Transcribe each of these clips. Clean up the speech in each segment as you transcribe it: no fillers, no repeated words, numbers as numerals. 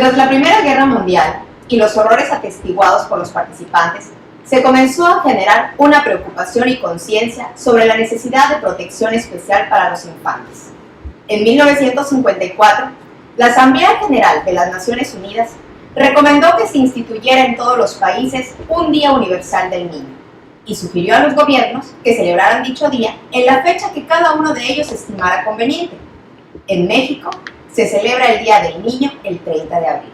Tras la Primera Guerra Mundial y los horrores atestiguados por los participantes, se comenzó a generar una preocupación y conciencia sobre la necesidad de protección especial para los infantes. En 1954, la Asamblea General de las Naciones Unidas recomendó que se instituyera en todos los países un Día Universal del Niño y sugirió a los gobiernos que celebraran dicho día en la fecha que cada uno de ellos estimara conveniente. En México se celebra el Día del Niño el 30 de abril,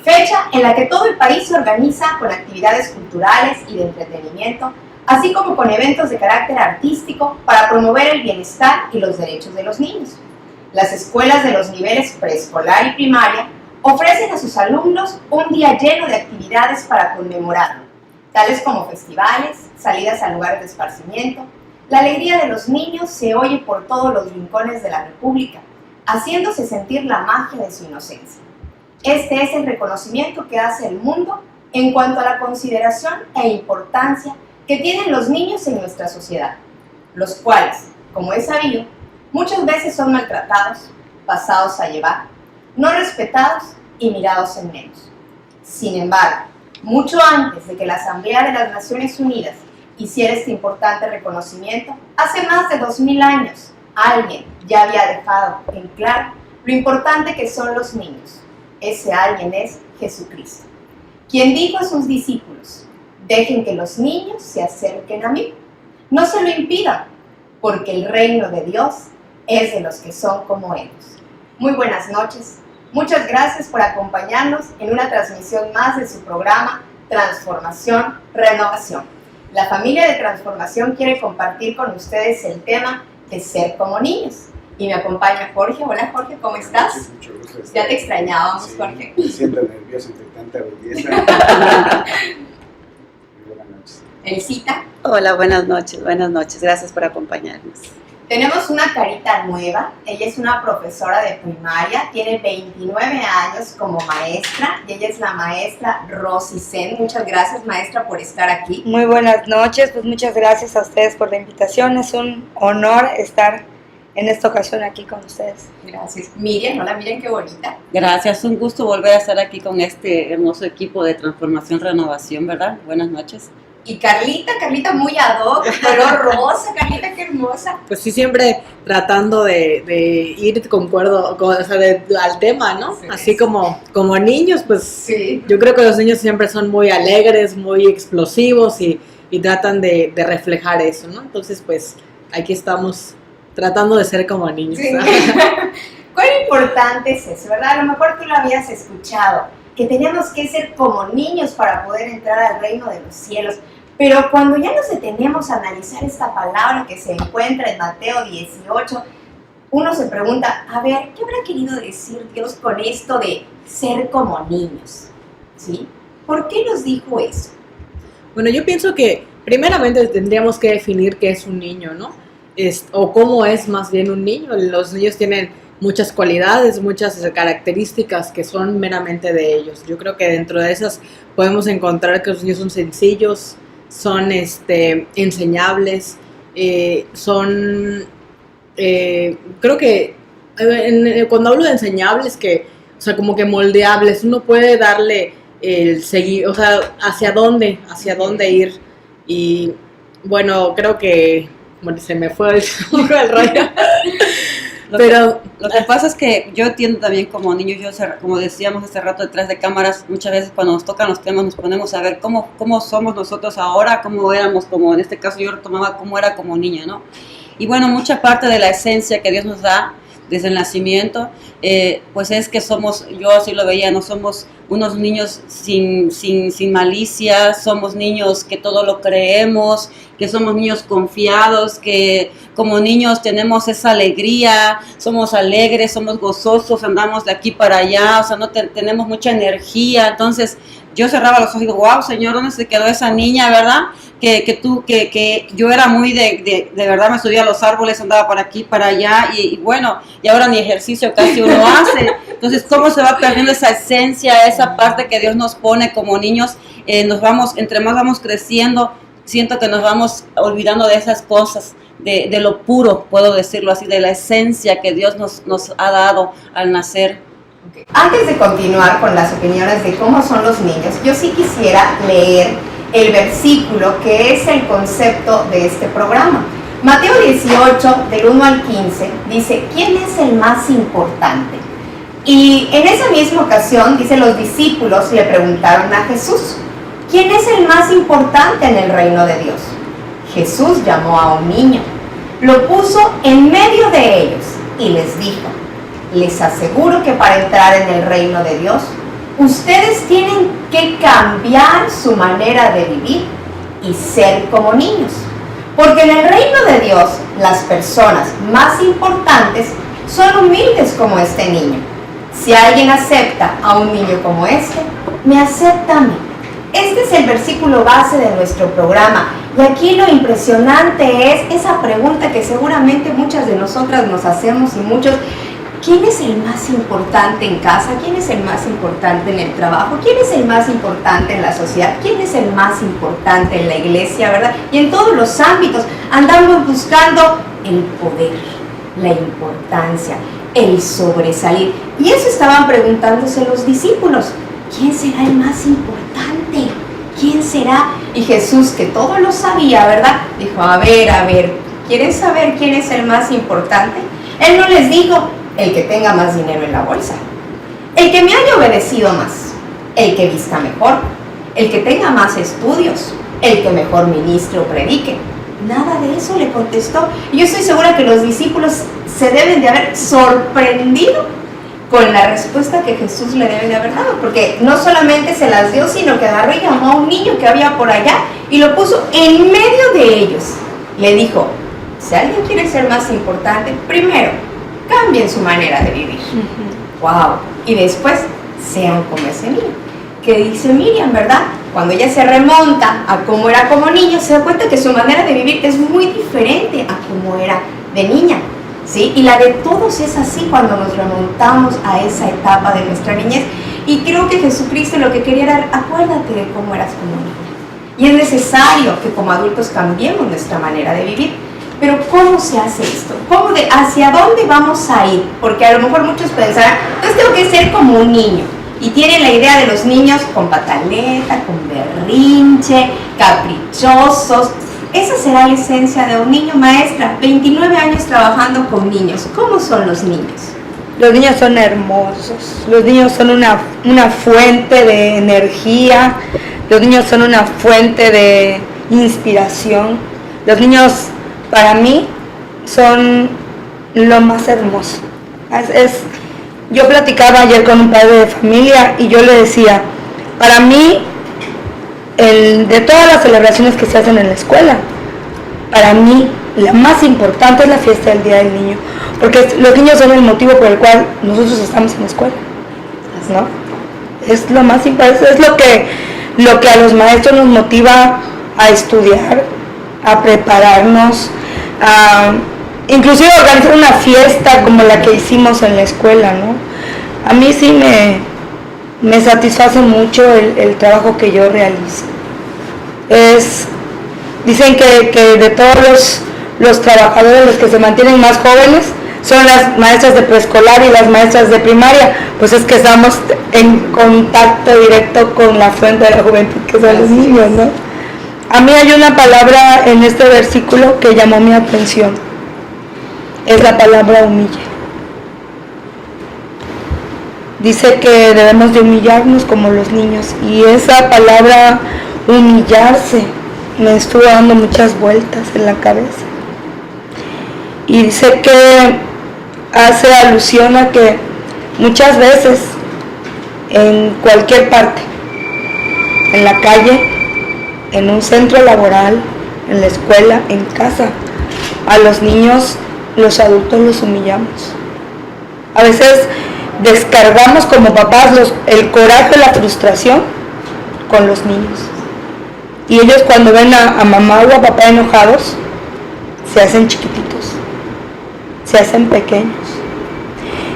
fecha en la que todo el país se organiza con actividades culturales y de entretenimiento, así como con eventos de carácter artístico para promover el bienestar y los derechos de los niños. Las escuelas de los niveles preescolar y primaria ofrecen a sus alumnos un día lleno de actividades para conmemorarlo, tales como festivales, salidas a lugares de esparcimiento. La alegría de los niños se oye por todos los rincones de la República, haciéndose sentir la magia de su inocencia. Este es el reconocimiento que hace el mundo en cuanto a la consideración e importancia que tienen los niños en nuestra sociedad, los cuales, como es sabido, muchas veces son maltratados, pasados a llevar, no respetados y mirados en menos. Sin embargo, mucho antes de que la Asamblea de las Naciones Unidas hiciera este importante reconocimiento, hace más de 2000 años, alguien ya había dejado en claro lo importante que son los niños. Ese alguien es Jesucristo, quien dijo a sus discípulos: dejen que los niños se acerquen a mí, no se lo impidan, porque el reino de Dios es de los que son como ellos. Muy buenas noches, muchas gracias por acompañarnos en una transmisión más de su programa Transformación, Renovación. La familia de Transformación quiere compartir con ustedes el tema de ser como niños. Y me acompaña Jorge. Hola Jorge, ¿cómo estás? Sí, mucho gusto. Ya te extrañábamos, sí, Jorge. Me siento nervioso entre tanta belleza. Muy buenas noches. Elisita. Hola, buenas noches, gracias por acompañarnos. Tenemos una carita nueva. Ella es una profesora de primaria, tiene 29 años como maestra y ella es la maestra Rosy Sen. Muchas gracias, maestra, por estar aquí. Muy buenas noches, pues muchas gracias a ustedes por la invitación. Es un honor estar en esta ocasión aquí con ustedes. Gracias. Miriam, hola Miriam, qué bonita. Gracias, un gusto volver a estar aquí con este hermoso equipo de Transformación Renovación, ¿verdad? Buenas noches. Y Carlita muy ad hoc, color rosa. Carlita, qué hermosa. Pues sí, siempre tratando de ir concuerdo al tema, ¿no? Sí, así sí. como niños, pues Sí. yo creo que los niños siempre son muy alegres, muy explosivos y tratan de reflejar eso, ¿no? Entonces, pues aquí estamos tratando de ser como niños. Sí. ¿Cuán importante es eso, verdad? A lo mejor tú lo habías escuchado, que tenemos que ser como niños para poder entrar al reino de los cielos. Pero cuando ya nos detenemos a analizar esta palabra que se encuentra en Mateo 18, uno se pregunta, a ver, ¿qué habrá querido decir Dios con esto de ser como niños? ¿Sí? ¿Por qué nos dijo eso? Bueno, yo pienso que primeramente tendríamos que definir qué es un niño, ¿no? O cómo es más bien un niño. Los niños tienen muchas cualidades, muchas características que son meramente de ellos. Yo creo que dentro de esas podemos encontrar que los niños son sencillos, son enseñables, creo que cuando hablo de enseñables, o sea, como que moldeables, uno puede darle el seguir, o sea, hacia dónde ir. Y bueno, creo que bueno, se me fue el rollo. Pero Lo que pasa es que yo entiendo también como niños, como decíamos hace rato detrás de cámaras, muchas veces cuando nos tocan los temas nos ponemos a ver cómo somos nosotros ahora, cómo éramos, como en este caso yo retomaba cómo era como niña, ¿no? Y bueno, mucha parte de la esencia que Dios nos da desde el nacimiento, pues es que somos, yo así lo veía, no somos unos niños sin malicia, somos niños que todo lo creemos, que somos niños confiados, que como niños tenemos esa alegría, somos alegres, somos gozosos, andamos de aquí para allá, o sea, no tenemos mucha energía. Entonces yo cerraba los ojos y digo, wow, Señor, ¿dónde se quedó esa niña, verdad? Que yo era muy de verdad, me subía a los árboles, andaba para aquí, para allá, y bueno, y ahora ni ejercicio casi uno hace. Entonces, ¿cómo se va perdiendo esa esencia, esa parte que Dios nos pone como niños? Entre más vamos creciendo, siento que nos vamos olvidando de esas cosas, de lo puro, puedo decirlo así, de la esencia que Dios nos ha dado al nacer. Ok. Antes de continuar con las opiniones de cómo son los niños, yo sí quisiera leer el versículo que es el concepto de este programa. Mateo 18, del 1 al 15, dice, ¿quién es el más importante? Y en esa misma ocasión, dice, los discípulos le preguntaron a Jesús, ¿quién es el más importante en el reino de Dios? Jesús llamó a un niño, lo puso en medio de ellos y les dijo, les aseguro que para entrar en el reino de Dios, ustedes tienen que cambiar su manera de vivir y ser como niños. Porque en el reino de Dios, las personas más importantes son humildes como este niño. Si alguien acepta a un niño como este, me acepta a mí. Este es el versículo base de nuestro programa. Y aquí lo impresionante es esa pregunta que seguramente muchas de nosotras nos hacemos y muchos. ¿Quién es el más importante en casa? ¿Quién es el más importante en el trabajo? ¿Quién es el más importante en la sociedad? ¿Quién es el más importante en la iglesia, verdad? Y en todos los ámbitos andamos buscando el poder, la importancia, el sobresalir. Y eso estaban preguntándose los discípulos. ¿Quién será el más importante? ¿Quién será? Y Jesús, que todo lo sabía, ¿verdad? Dijo, a ver, ¿quieren saber quién es el más importante? Él no les dijo, el que tenga más dinero en la bolsa, el que me haya obedecido más, el que vista mejor, el que tenga más estudios, el que mejor ministre o predique. Nada de eso le contestó. Y yo estoy segura que los discípulos se deben de haber sorprendido con la respuesta que Jesús le debe de haber dado, porque no solamente se las dio, sino que agarró y llamó a un niño que había por allá y lo puso en medio de ellos. Le dijo, si alguien quiere ser más importante, primero, cambien su manera de vivir. ¡Wow! Y después, sean como ese niño. Que dice Miriam, ¿verdad? Cuando ella se remonta a cómo era como niño, se da cuenta que su manera de vivir es muy diferente a cómo era de niña, ¿sí? Y la de todos es así cuando nos remontamos a esa etapa de nuestra niñez. Y creo que Jesucristo lo que quería era, acuérdate de cómo eras como niña. Y es necesario que como adultos cambiemos nuestra manera de vivir. Pero ¿cómo se hace esto? ¿Hacia dónde vamos a ir? Porque a lo mejor muchos pensarán, entonces tengo que ser como un niño. Y tienen la idea de los niños con pataleta, con berrinche, caprichosos. Esa será la esencia de un niño, maestra. 29 años trabajando con niños. ¿Cómo son los niños? Los niños son hermosos, los niños son una fuente de energía, los niños son una fuente de inspiración. Los niños, para mí, son lo más hermoso. Yo platicaba ayer con un padre de familia y yo le decía, para mí, de todas las celebraciones que se hacen en la escuela, para mí la más importante es la fiesta del Día del Niño, porque los niños son el motivo por el cual nosotros estamos en la escuela, ¿no? Es lo más importante, es lo que a los maestros nos motiva a estudiar, a prepararnos, a inclusive organizar una fiesta como la que hicimos en la escuela, ¿no? A mí sí me satisface mucho el trabajo que yo realizo. Dicen que de todos los trabajadores, los que se mantienen más jóvenes son las maestras de preescolar y las maestras de primaria, pues es que estamos en contacto directo con la fuente de la juventud, que son los niños, ¿no? A mí hay una palabra en este versículo que llamó mi atención, es la palabra humille. Dice que debemos de humillarnos como los niños, y esa palabra humillarse me estuvo dando muchas vueltas en la cabeza. Y dice que hace alusión a que muchas veces en cualquier parte, en la calle, en un centro laboral, en la escuela, en casa, a los niños, los adultos los humillamos. A veces descargamos como papás el coraje, la frustración con los niños. Y ellos cuando ven a mamá o a papá enojados, se hacen chiquititos, se hacen pequeños.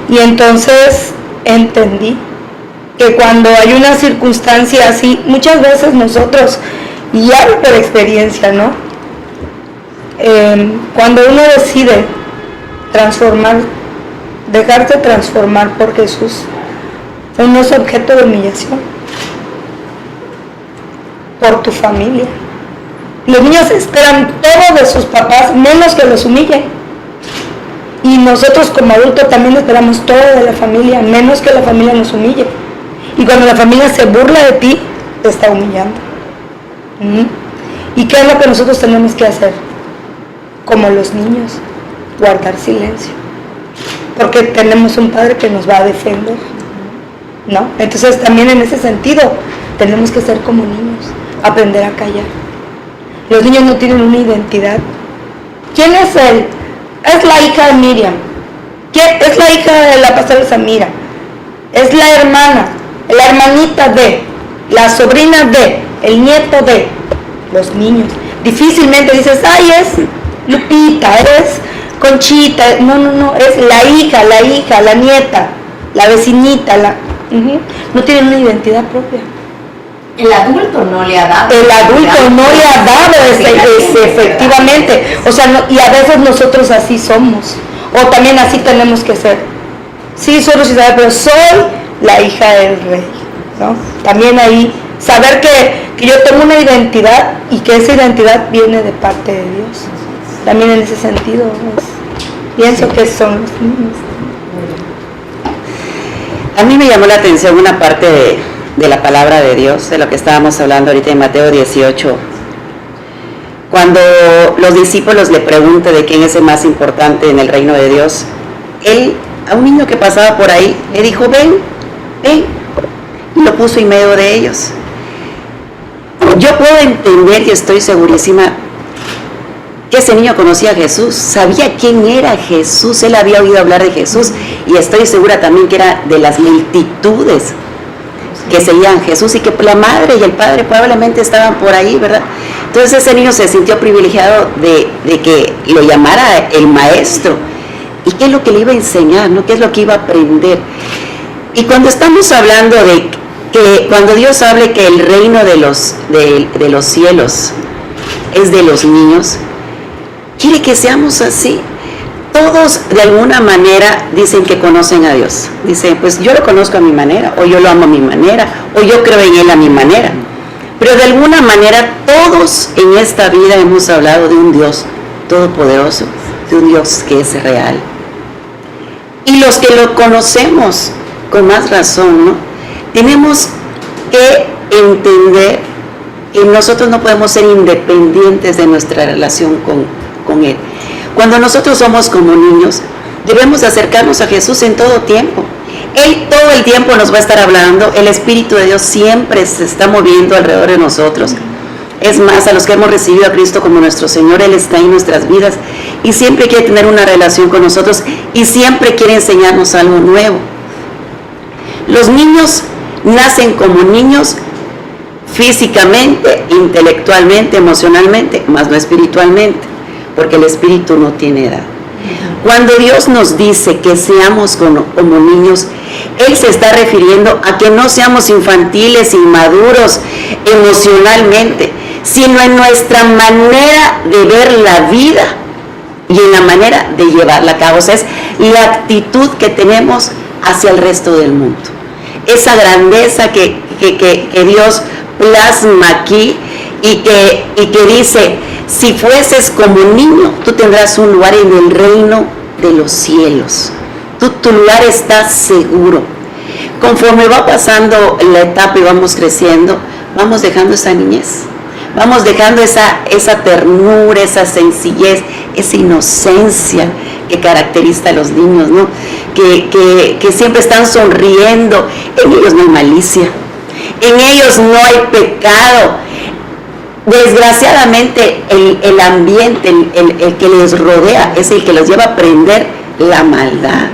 Y entonces entendí que cuando hay una circunstancia así, muchas veces nosotros, y hablo por experiencia, ¿no? Cuando uno decide dejarse transformar por Jesús, Uno es objeto de humillación por tu familia. Los niños esperan todo de sus papás, menos que los humillen. Y nosotros como adultos también esperamos todo de la familia, menos que la familia nos humille. Y cuando la familia se burla de ti, te está humillando. ¿Y qué es lo que nosotros tenemos que hacer? Como los niños, guardar silencio. Porque tenemos un padre que nos va a defender, ¿no? Entonces también en ese sentido tenemos que ser como niños, aprender a callar. Los niños no tienen una identidad. ¿Quién es él? Es la hija de Miriam. ¿Quién? Es la hija de la pastora Samira. Es la hermana, la hermanita de, la sobrina de, el nieto de. Los niños. Difícilmente dices, ay, es Lupita, es Conchita. No, es la hija, la nieta, la vecinita, no tienen una identidad propia. El adulto no le ha dado. El adulto no le ha dado efectivamente. O sea, y a veces nosotros así somos. O también así tenemos que ser. Sí, soy Rosita, pero soy la hija del rey, ¿no? También ahí, saber que yo tengo una identidad y que esa identidad viene de parte de Dios. También en ese sentido, pienso que son los niños. A mí me llamó la atención una parte de la palabra de Dios, de lo que estábamos hablando ahorita en Mateo 18, cuando los discípulos le preguntan de quién es el más importante en el reino de Dios. Él, a un niño que pasaba por ahí, le dijo, ven, y lo puso en medio de ellos. Yo puedo entender y estoy segurísima que ese niño conocía a Jesús, sabía quién era Jesús, él había oído hablar de Jesús, y estoy segura también que era de las multitudes que seguían a Jesús, y que la madre y el padre probablemente estaban por ahí, ¿verdad? Entonces ese niño se sintió privilegiado de que lo llamara el maestro, y qué es lo que le iba a enseñar, ¿no? Qué es lo que iba a aprender. Y cuando estamos hablando de que cuando Dios hable que el reino de los cielos es de los niños, quiere que seamos así. Todos de alguna manera dicen que conocen a Dios. Dicen, pues yo lo conozco a mi manera, o yo lo amo a mi manera, o yo creo en Él a mi manera. Pero de alguna manera todos en esta vida hemos hablado de un Dios todopoderoso, de un Dios que es real. Y los que lo conocemos con más razón, ¿no? Tenemos que entender que nosotros no podemos ser independientes de nuestra relación con Él. Cuando nosotros somos como niños, debemos acercarnos a Jesús en todo tiempo. Él todo el tiempo nos va a estar hablando, el Espíritu de Dios siempre se está moviendo alrededor de nosotros. Es más, a los que hemos recibido a Cristo como nuestro Señor, Él está en nuestras vidas y siempre quiere tener una relación con nosotros y siempre quiere enseñarnos algo nuevo. Los niños nacen como niños físicamente, intelectualmente, emocionalmente, más no espiritualmente, porque el espíritu no tiene edad. Cuando Dios nos dice que seamos como niños, Él se está refiriendo a que no seamos infantiles, inmaduros emocionalmente, sino en nuestra manera de ver la vida y en la manera de llevarla a cabo. O sea, es la actitud que tenemos hacia el resto del mundo. Esa grandeza que Dios plasma aquí y que dice, si fueses como niño, tú tendrás un lugar en el reino de los cielos. Tu lugar está seguro. Conforme va pasando la etapa y vamos creciendo, vamos dejando esa niñez. Vamos dejando esa ternura, esa sencillez, esa inocencia que caracteriza a los niños, ¿no? Que siempre están sonriendo. En ellos no hay malicia, en ellos no hay pecado. Desgraciadamente el ambiente, el que les rodea es el que los lleva a aprender la maldad.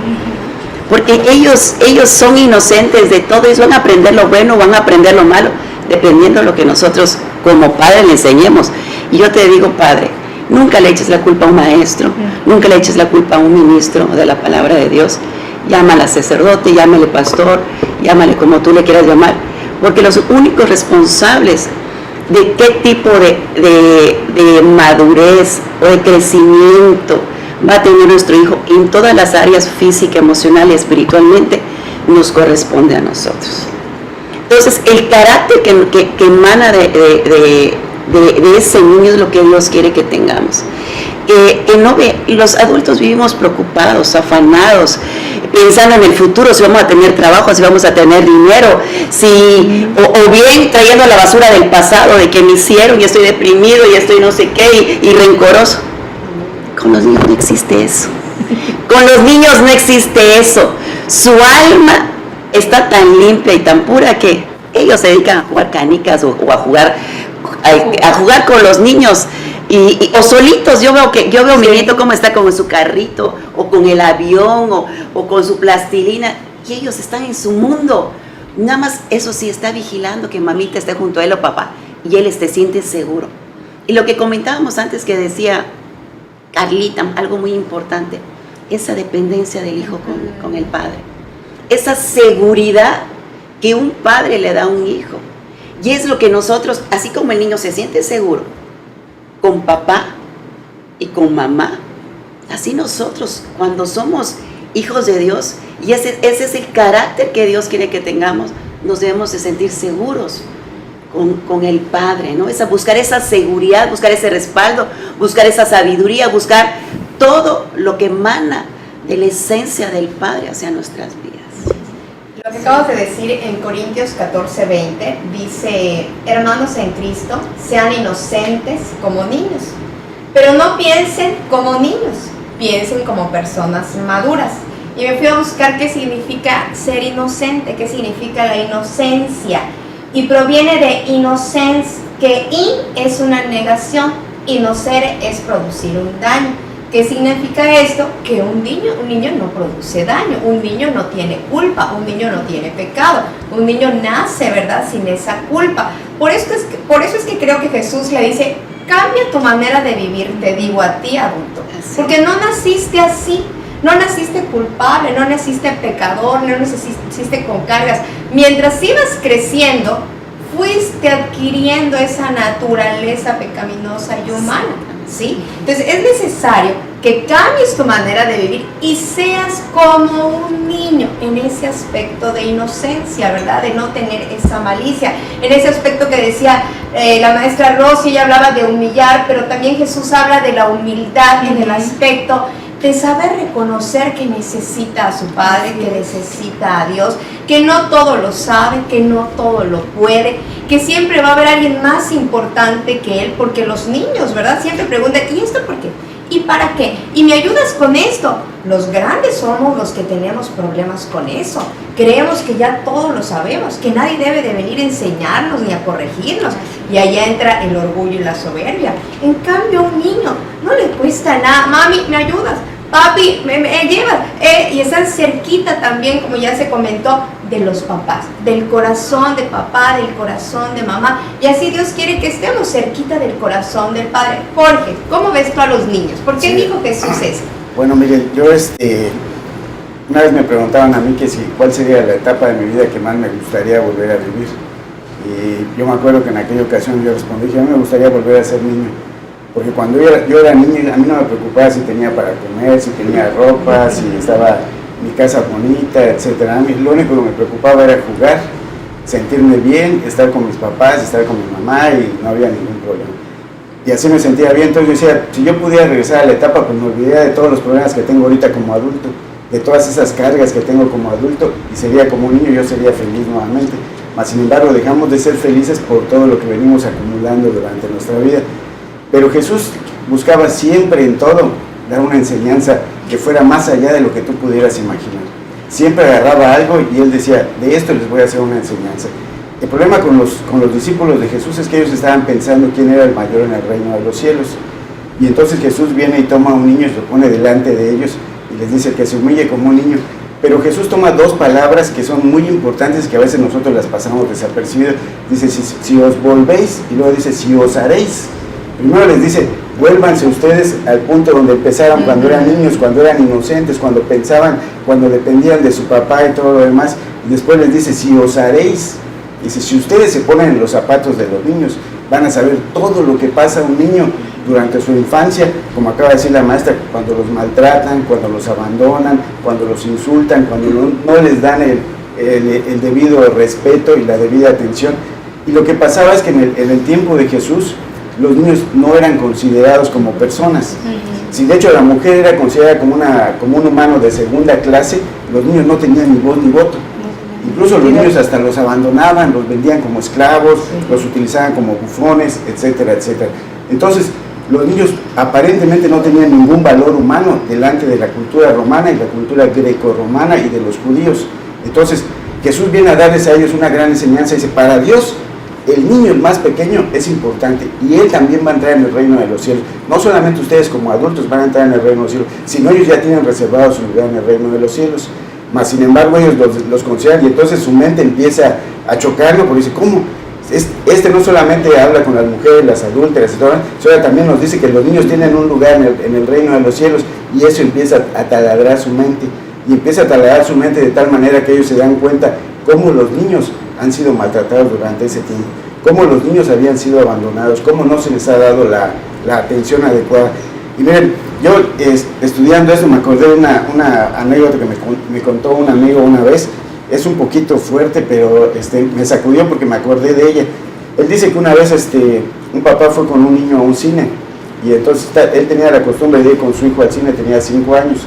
Porque ellos son inocentes de todo, ellos van a aprender lo bueno, van a aprender lo malo, dependiendo de lo que nosotros como padres le enseñemos. Y yo te digo, padre, nunca le eches la culpa a un maestro, nunca le eches la culpa a un ministro de la palabra de Dios. Llámale sacerdote, llámale pastor, llámale como tú le quieras llamar, porque los únicos responsables de qué tipo de madurez o de crecimiento va a tener nuestro hijo en todas las áreas, física, emocional y espiritualmente, nos corresponde a nosotros. Entonces, el carácter que emana de ese niño es lo que Dios quiere que tengamos. Que no ve, los adultos vivimos preocupados, afanados, pensando en el futuro, si vamos a tener trabajo, si vamos a tener dinero, o bien trayendo la basura del pasado, de que me hicieron y estoy deprimido y estoy no sé qué y rencoroso. Con los niños no existe eso. Con los niños no existe eso. Su alma está tan limpia y tan pura que ellos se dedican a jugar canicas o a jugar con los niños o solitos. Yo veo mi nieto cómo está con su carrito o con el avión o con su plastilina, y ellos están en su mundo. Nada más, eso sí, está vigilando que mamita esté junto a él o papá y él se siente seguro. Y lo que comentábamos antes, que decía Carlita, algo muy importante, esa dependencia del hijo con el padre, esa seguridad que un padre le da a un hijo. Y es lo que nosotros, así como el niño se siente seguro con papá y con mamá, así nosotros, cuando somos hijos de Dios, y ese es el carácter que Dios quiere que tengamos, nos debemos de sentir seguros con el Padre, ¿no? Buscar esa seguridad, buscar ese respaldo, buscar esa sabiduría, buscar todo lo que emana de la esencia del Padre hacia nuestras vidas. Lo que acabas de decir en Corintios 14:20 dice: hermanos en Cristo, sean inocentes como niños, pero no piensen como niños, piensen como personas maduras. Y me fui a buscar qué significa ser inocente, qué significa la inocencia. Y proviene de innocence, que in es una negación, y nocere es producir un daño. ¿Qué significa esto? Que un niño no produce daño, un niño no tiene culpa, un niño no tiene pecado, un niño nace, ¿verdad?, sin esa culpa. Por eso es que creo que Jesús le dice: cambia tu manera de vivir, te digo a ti, adulto, porque no naciste así. No naciste culpable, no naciste pecador, no naciste con cargas. Mientras ibas creciendo, fuiste adquiriendo esa naturaleza pecaminosa y humana, ¿sí? Entonces es necesario que cambies tu manera de vivir y seas como un niño en ese aspecto de inocencia, ¿verdad? De no tener esa malicia. En ese aspecto que decía la maestra Rosy, ella hablaba de humillar, pero también Jesús habla de la humildad en el aspecto de saber reconocer que necesita a su Padre, que necesita a Dios, que no todo lo sabe, que no todo lo puede, que siempre va a haber alguien más importante que él, porque los niños, ¿verdad?, siempre preguntan: ¿y esto por qué? ¿Y para qué? ¿Y me ayudas con esto? Los grandes somos los que tenemos problemas con eso. Creemos que ya todo lo sabemos, que nadie debe de venir a enseñarnos ni a corregirnos. Y allá entra el orgullo y la soberbia. En cambio, a un niño no le cuesta nada: mami, ¿me ayudas? Papi, me llevas. Y están cerquita también, como ya se comentó, de los papás, del corazón de papá, del corazón de mamá. Y así Dios quiere que estemos cerquita del corazón del Padre. Jorge, ¿cómo ves tú a los niños? ¿Por qué dijo Jesús eso? Bueno, miren, yo una vez me preguntaban a mí cuál sería la etapa de mi vida que más me gustaría volver a vivir. Y yo me acuerdo que en aquella ocasión yo respondí que a mí me gustaría volver a ser niño. Porque cuando yo era niño, a mí no me preocupaba si tenía para comer, si tenía ropa, si estaba mi casa bonita, etc. A mí lo único que me preocupaba era jugar, sentirme bien, estar con mis papás, estar con mi mamá, y no había ningún problema. Y así me sentía bien. Entonces yo decía, si yo pudiera regresar a la etapa, pues me olvidaría de todos los problemas que tengo ahorita como adulto, de todas esas cargas que tengo como adulto, y sería como un niño, yo sería feliz nuevamente. Mas sin embargo, dejamos de ser felices por todo lo que venimos acumulando durante nuestra vida. Pero Jesús buscaba siempre en todo dar una enseñanza que fuera más allá de lo que tú pudieras imaginar. Siempre agarraba algo y él decía: de esto les voy a hacer una enseñanza. El problema con los discípulos de Jesús es que ellos estaban pensando quién era el mayor en el reino de los cielos. Y entonces Jesús viene y toma a un niño y lo pone delante de ellos y les dice que se humille como un niño. Pero Jesús toma dos palabras que son muy importantes, que a veces nosotros las pasamos desapercibidas. Dice: si os volvéis, y luego dice: si os haréis. Primero les dice: vuélvanse ustedes al punto donde empezaron cuando eran niños, cuando eran inocentes, cuando pensaban, cuando dependían de su papá y todo lo demás. Y después les dice: si os haréis. Dice: si ustedes se ponen en los zapatos de los niños, van a saber todo lo que pasa a un niño durante su infancia, como acaba de decir la maestra, cuando los maltratan, cuando los abandonan, cuando los insultan, cuando no les dan el debido respeto y la debida atención. Y lo que pasaba es que en el tiempo de Jesús, los niños no eran considerados como personas. Si de hecho la mujer era considerada como un humano de segunda clase, los niños no tenían ni voz ni voto. Incluso los niños hasta los abandonaban, los vendían como esclavos, los utilizaban como bufones, etcétera, etcétera. Entonces, los niños aparentemente no tenían ningún valor humano delante de la cultura romana y la cultura greco-romana y de los judíos. Entonces, Jesús viene a darles a ellos una gran enseñanza y dice, para Dios, el niño, el más pequeño, es importante y él también va a entrar en el reino de los cielos. No solamente ustedes como adultos van a entrar en el reino de los cielos, sino ellos ya tienen reservado su lugar en el reino de los cielos. Mas, sin embargo, ellos los consideran y entonces su mente empieza a chocarlo porque dice, ¿cómo? Este no solamente habla con las mujeres, las adúlteras y todo, sino también nos dice que los niños tienen un lugar en el reino de los cielos y eso empieza a taladrar su mente. Y empieza a taladrar su mente de tal manera que ellos se dan cuenta cómo los niños han sido maltratados durante ese tiempo, cómo los niños habían sido abandonados, cómo no se les ha dado la atención adecuada. Y miren, yo estudiando esto me acordé de una anécdota que me contó un amigo una vez. Es un poquito fuerte, pero me sacudió porque me acordé de ella. Él dice que una vez un papá fue con un niño a un cine y entonces él tenía la costumbre de ir con su hijo al cine, tenía 5 años.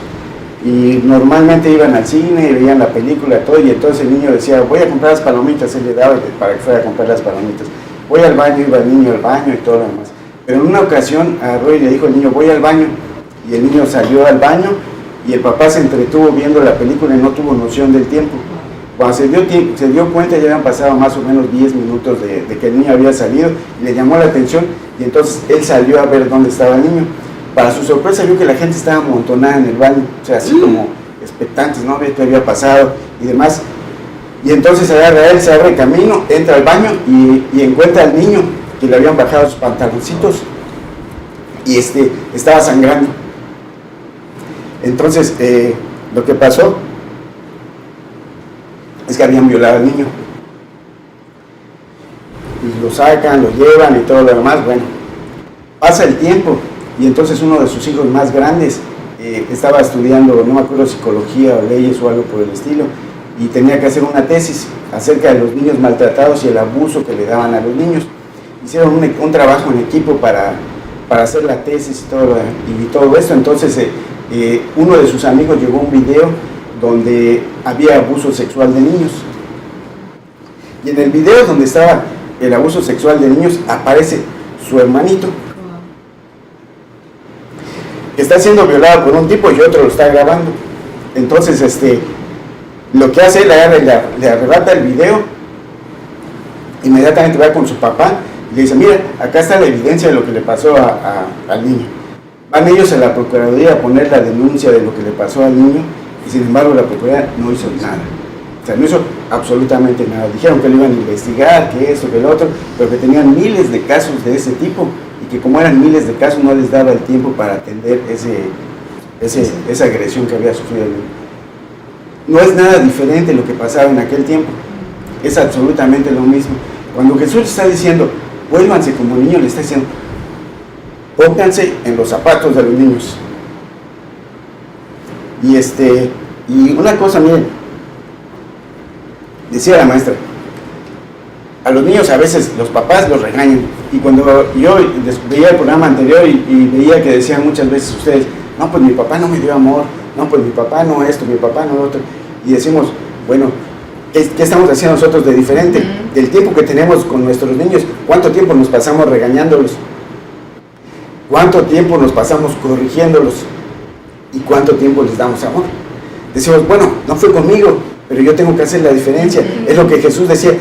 Y normalmente iban al cine, veían la película, todo, y entonces el niño decía, voy a comprar las palomitas, él le daba para que fuera a comprar las palomitas. Voy al baño, iba el niño al baño y todo lo demás. Pero en una ocasión agarró y le dijo al niño, voy al baño, y el niño salió al baño, y el papá se entretuvo viendo la película y no tuvo noción del tiempo. Cuando se dio cuenta, ya habían pasado más o menos 10 minutos de que el niño había salido, y le llamó la atención, y entonces él salió a ver dónde estaba el niño. Para su sorpresa vio que la gente estaba amontonada en el baño, o sea, así como expectantes, ¿no? Ve qué había pasado y demás. Y entonces agarra él, se abre camino, entra al baño y encuentra al niño que le habían bajado sus pantaloncitos y estaba sangrando. Entonces, lo que pasó es que habían violado al niño. Y lo sacan, lo llevan y todo lo demás. Bueno, pasa el tiempo. Y entonces uno de sus hijos más grandes estaba estudiando, no me acuerdo, psicología o leyes o algo por el estilo, y tenía que hacer una tesis acerca de los niños maltratados y el abuso que le daban a los niños. Hicieron un trabajo en equipo para hacer la tesis y todo esto. Entonces uno de sus amigos llevó un video donde había abuso sexual de niños. Y en el video donde estaba el abuso sexual de niños aparece su hermanito, que está siendo violado por un tipo y otro lo está grabando. Entonces lo que hace él, le arrebata el video, inmediatamente va con su papá y le dice, mira, acá está la evidencia de lo que le pasó al niño. Van ellos a la Procuraduría a poner la denuncia de lo que le pasó al niño y sin embargo la Procuraduría no hizo nada. O sea, no hizo absolutamente nada. Dijeron que lo iban a investigar, que esto, que lo otro, pero que tenían miles de casos de ese tipo y que como eran miles de casos no les daba el tiempo para atender esa agresión que había sufrido el niño. No es nada diferente lo que pasaba en aquel tiempo, es absolutamente lo mismo. Cuando Jesús está diciendo, vuélvanse como niños, le está diciendo, pónganse en los zapatos de los niños. Y una cosa, miren, decía la maestra, a los niños a veces los papás los regañan, y cuando yo veía el programa anterior y veía que decían muchas veces ustedes, no, pues mi papá no me dio amor, no, pues mi papá no esto, mi papá no lo otro, y decimos, bueno, ¿qué estamos haciendo nosotros de diferente? Del tiempo que tenemos con nuestros niños, ¿cuánto tiempo nos pasamos regañándolos? ¿Cuánto tiempo nos pasamos corrigiéndolos? ¿Y cuánto tiempo les damos amor? Decimos, bueno, no fue conmigo, pero yo tengo que hacer la diferencia. Es lo que Jesús decía,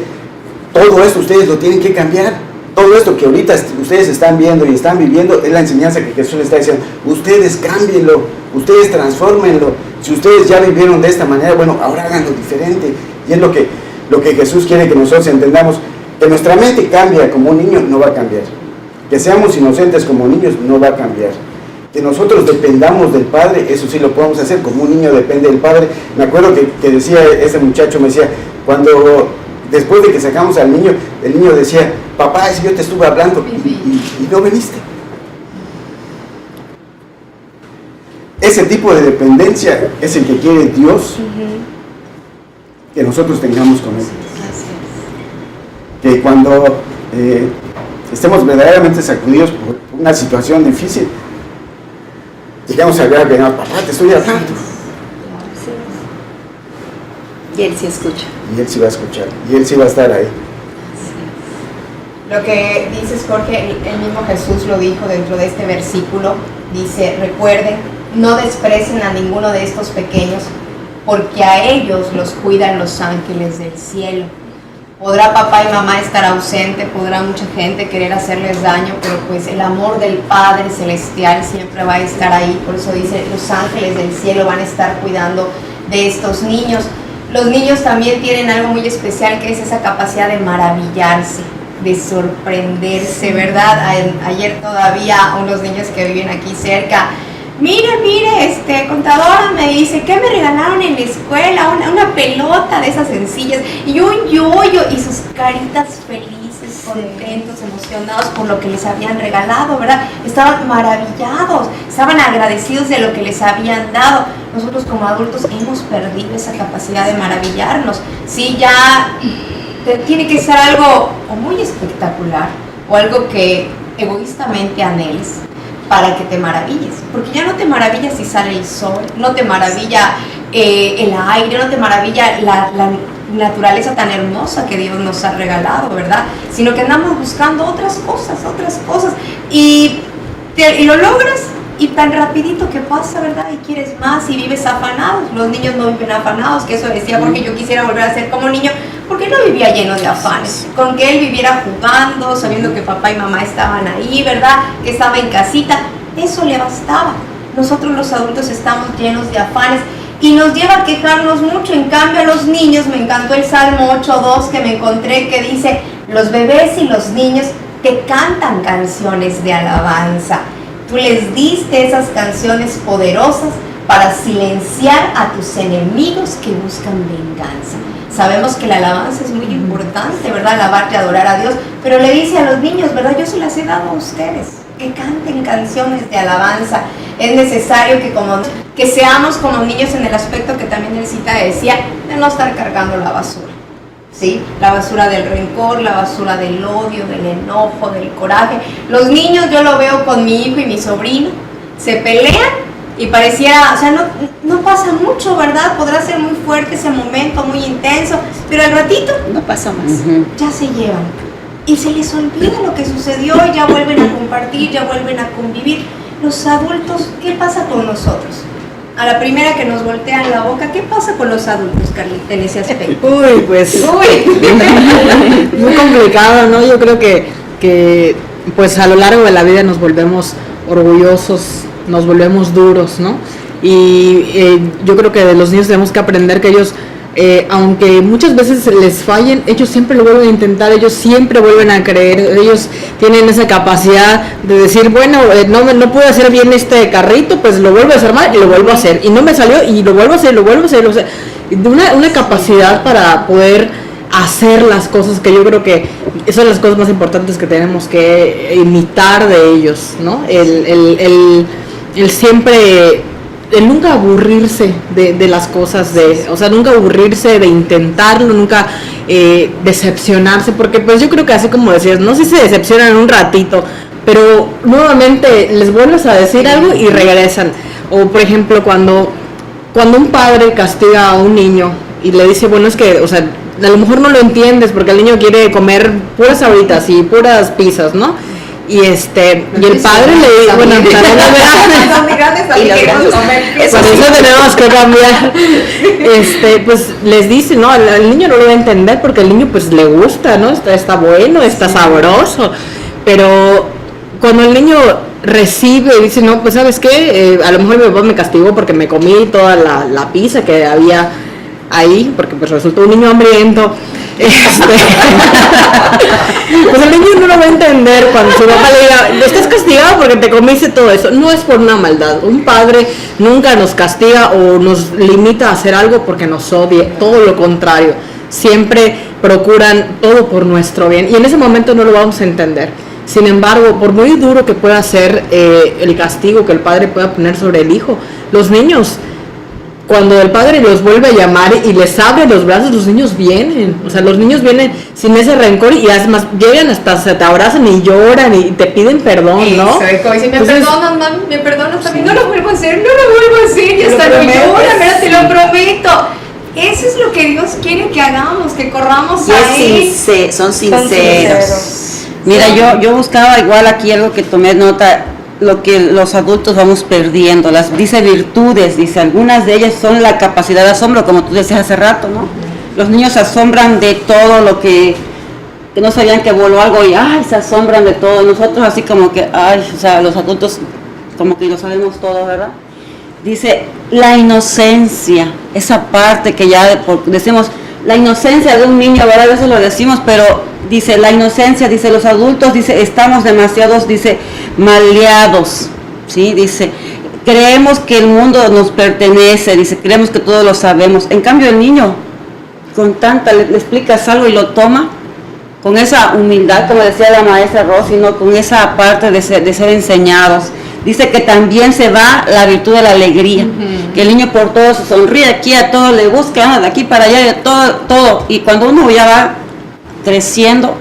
todo esto ustedes lo tienen que cambiar. Todo esto que ahorita ustedes están viendo y están viviendo es la enseñanza que Jesús les está diciendo. Ustedes cámbienlo, ustedes transfórmenlo. Si ustedes ya vivieron de esta manera, bueno, ahora háganlo diferente. Y es lo que Jesús quiere que nosotros entendamos. Que nuestra mente cambia como un niño, no va a cambiar. Que seamos inocentes como niños, no va a cambiar. Que nosotros dependamos del Padre, eso sí lo podemos hacer, como un niño depende del Padre. Me acuerdo que decía ese muchacho, me decía, después de que sacamos al niño, el niño decía, papá, si yo te estuve hablando y no viniste. Ese tipo de dependencia es el que quiere Dios que nosotros tengamos con ellos. Que cuando estemos verdaderamente sacudidos por una situación difícil, llegamos a ver que no, papá, te estoy hablando. Y Él sí escucha. Y Él sí va a escuchar, y Él sí va a estar ahí. Lo que dices, Jorge, el mismo Jesús lo dijo dentro de este versículo. Dice, recuerden, no desprecien a ninguno de estos pequeños, porque a ellos los cuidan los ángeles del cielo. Podrá papá y mamá estar ausente, podrá mucha gente querer hacerles daño, pero pues el amor del Padre Celestial siempre va a estar ahí. Por eso dice, los ángeles del cielo van a estar cuidando de estos niños. Los niños también tienen algo muy especial, que es esa capacidad de maravillarse, de sorprenderse, ¿verdad? Ayer todavía unos niños que viven aquí cerca, mire, contadora, me dice, ¿qué me regalaron en la escuela? Una pelota de esas sencillas y un yoyo, y sus caritas felices, contentos, emocionados por lo que les habían regalado, ¿verdad? Estaban maravillados, estaban agradecidos de lo que les habían dado. Nosotros como adultos hemos perdido esa capacidad de maravillarnos. Sí, ya tiene que ser algo o muy espectacular o algo que egoístamente anheles para que te maravilles, porque ya no te maravilla si sale el sol, no te maravilla el aire, no te maravilla la naturaleza tan hermosa que Dios nos ha regalado, ¿verdad? Sino que andamos buscando otras cosas, y lo logras, y tan rapidito que pasa, ¿verdad? Y quieres más y vives afanados. Los niños no viven afanados, que eso decía, porque yo quisiera volver a ser como niño, porque no vivía lleno de afanes, con que él viviera jugando, sabiendo que papá y mamá estaban ahí, ¿verdad? Que estaba en casita, eso le bastaba. Nosotros los adultos estamos llenos de afanes y nos lleva a quejarnos mucho. En cambio a los niños, me encantó el Salmo 8:2 que me encontré, que dice, los bebés y los niños te cantan canciones de alabanza. Tú les diste esas canciones poderosas para silenciar a tus enemigos que buscan venganza. Sabemos que la alabanza es muy importante, ¿verdad? Alabar y adorar a Dios, pero le dice a los niños, ¿verdad? Yo se las he dado a ustedes, que canten canciones de alabanza. Es necesario que seamos como niños en el aspecto que también Elcita decía, de no estar cargando la basura, ¿sí? La basura del rencor, la basura del odio, del enojo, del coraje. Los niños, yo lo veo con mi hijo y mi sobrino, se pelean y pareciera, o sea, no pasa mucho, ¿verdad? Podrá ser muy fuerte ese momento, muy intenso, pero al ratito no pasa más. Ya se llevan y se les olvida lo que sucedió y ya vuelven a compartir, ya vuelven a convivir. Los adultos, ¿qué pasa con nosotros? A la primera que nos voltean la boca, ¿qué pasa con los adultos, Carlita, en ese aspecto? Uy, pues muy complicado, ¿no? Yo creo que pues a lo largo de la vida nos volvemos orgullosos, nos volvemos duros, ¿no? Y yo creo que de los niños tenemos que aprender que ellos, aunque muchas veces les fallen, ellos siempre lo vuelven a intentar, ellos siempre vuelven a creer, ellos tienen esa capacidad de decir, bueno, no pude hacer bien este carrito, pues lo vuelvo a hacer mal y lo vuelvo a hacer, y no me salió y lo vuelvo a hacer, o sea, una capacidad para poder hacer las cosas, que yo creo que esas son las cosas más importantes que tenemos que imitar de ellos, ¿no? El siempre, el nunca aburrirse de las cosas, o sea, nunca aburrirse de intentarlo, nunca decepcionarse, porque pues yo creo que así como decías, no sé si se decepcionan un ratito, pero nuevamente les vuelves a decir algo y regresan. O por ejemplo, cuando un padre castiga a un niño y le dice, bueno, es que, o sea, a lo mejor no lo entiendes porque el niño quiere comer puras sabritas y puras pizzas, ¿no? Y el padre le dice, bueno, por eso tenemos que cambiar. Pues les dice, no, el niño no lo va a entender porque el niño pues le gusta, ¿no? Está bueno, está sabroso. Pero cuando el niño recibe y dice, no, pues ¿sabes qué? A lo mejor mi papá me castigó porque me comí toda la pizza que había ahí, porque pues resultó un niño hambriento. Pues el niño no lo va a entender cuando su papá le diga, estás castigado porque te comiste todo eso. No es por una maldad. Un padre nunca nos castiga o nos limita a hacer algo porque nos odie, todo lo contrario. Siempre procuran todo por nuestro bien y en ese momento no lo vamos a entender. Sin embargo, por muy duro que pueda ser el castigo que el padre pueda poner sobre el hijo, los niños cuando el padre los vuelve a llamar y les abre los brazos, los niños vienen. O sea, los niños vienen sin ese rencor y además llegan hasta se te abrazan y lloran y te piden perdón, ¿no? Como dicen, me Entonces, perdonas, mami, me perdonas también. No lo vuelvo a hacer, y hasta lo lloran, mira, te lo prometo. Eso es lo que Dios quiere que hagamos, que corramos a Él. Son sinceros. Mira, yo buscaba igual aquí algo que tomé nota, lo que los adultos vamos perdiendo, dice virtudes, dice, algunas de ellas son la capacidad de asombro, como tú decías hace rato, ¿no? Los niños se asombran de todo lo que no sabían que voló algo y, ay, se asombran de todo. Nosotros así como que, ay, o sea, los adultos como que lo sabemos todo, ¿verdad? Dice, la inocencia, esa parte que ya decimos, la inocencia de un niño, ¿verdad? A veces lo decimos, pero dice, la inocencia, dice, los adultos, dice, estamos demasiados, dice, maleados, ¿sí? Dice, creemos que el mundo nos pertenece, dice, creemos que todo lo sabemos. En cambio, el niño, con tanta, le explicas algo y lo toma, con esa humildad, como decía la maestra Rosy, ¿no? Con esa parte de ser enseñados. Dice que también se va la virtud de la alegría, que el niño por todo se sonríe, aquí a todo le busca, de aquí para allá, de todo. Y cuando uno ya va creciendo,